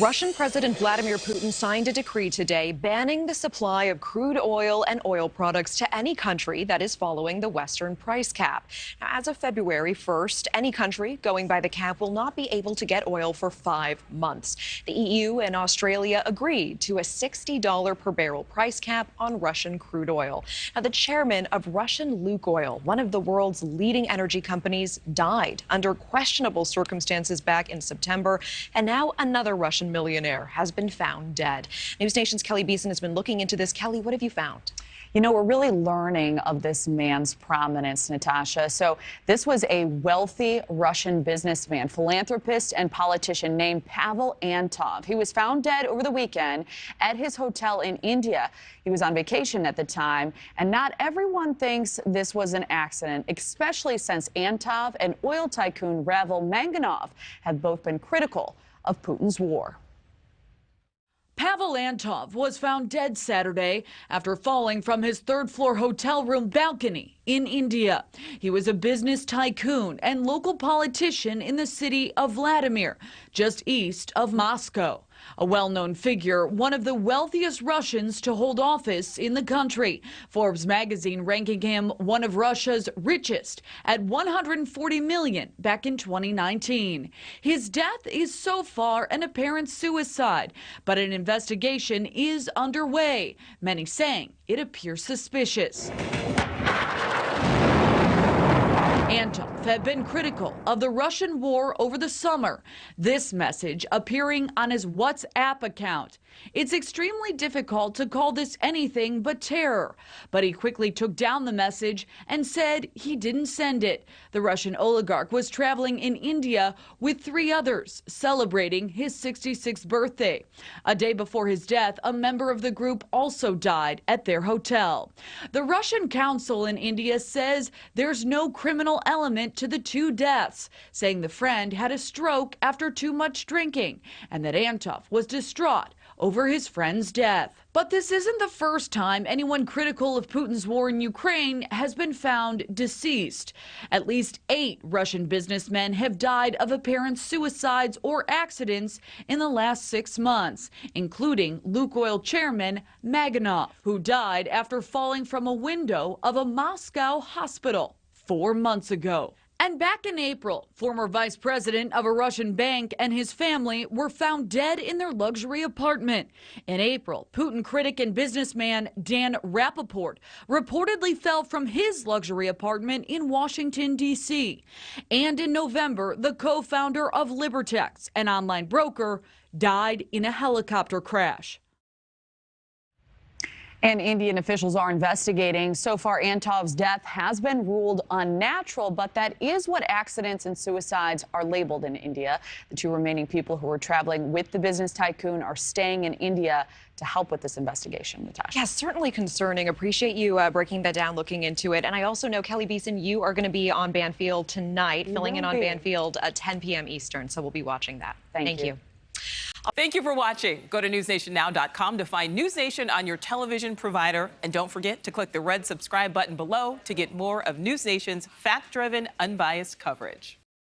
Russian President Vladimir Putin signed a decree today banning the supply of crude oil and oil products to any country that is following the Western price cap. Now, as of February 1st, any country going by the cap will not be able to get oil for 5 months. The EU and Australia agreed to a $60 per barrel price cap on Russian crude oil. Now, the chairman of Russian Lukoil, one of the world's leading energy companies, died under questionable circumstances back in September, and now another Russian millionaire has been found dead. NewsNation's Kelly Beeson has been looking into this. Kelly, what have you found? You know, we're really learning of this man's prominence, Natasha. So this was a wealthy Russian businessman, philanthropist, and politician named Pavel Antov. He was found dead over the weekend at his hotel in India. He was on vacation at the time, and not everyone thinks this was an accident, especially since Antov and oil tycoon Pavel Manganov have both been critical of Putin's war. Pavel Antov was found dead Saturday after falling from his third-floor hotel room balcony in India. He was a business tycoon and local politician in the city of Vladimir, just east of Moscow. A well-known figure, one of the wealthiest Russians to hold office in the country. Forbes magazine ranking him one of Russia's richest at $140 million back in 2019. His death is so far an apparent suicide, but an investigation is underway, many saying it appears suspicious. Antov had been critical of the Russian war over the summer. This message appearing on his WhatsApp account. It's extremely difficult to call this anything but terror, but he quickly took down the message and said he didn't send it. The Russian oligarch was traveling in India with 3 others, celebrating his 66th birthday. A day before his death, a member of the group also died at their hotel. The Russian council in India says there's no criminal element to the 2 deaths, saying the friend had a stroke after too much drinking and that Antov was distraught over his friend's death. But this isn't the first time anyone critical of Putin's war in Ukraine has been found deceased. At least 8 Russian businessmen have died of apparent suicides or accidents in the last 6 months, including Lukoil chairman Manganov, who died after falling from a window of a Moscow hospital 4 months ago. And back in April, former vice president of a Russian bank and his family were found dead in their luxury apartment. In April, Putin critic and businessman Dan Rappaport reportedly fell from his luxury apartment in Washington, D.C. And in November, the co-founder of Libertex, an online broker, died in a helicopter crash. And Indian officials are investigating. So far, Antov's death has been ruled unnatural, but that is what accidents and suicides are labeled in India. The 2 remaining people who were traveling with the business tycoon are staying in India to help with this investigation. Natasha. Yes, certainly concerning. Appreciate you breaking that down, looking into it. And I also know, Kelly Beeson, you are going to be on Banfield tonight, filling in on Banfield at 10 p.m. Eastern. So we'll be watching that. Thank you. Thank you for watching. Go to newsnationnow.com to find NewsNation on your television provider. And don't forget to click the red subscribe button below to get more of NewsNation's fact-driven, unbiased coverage.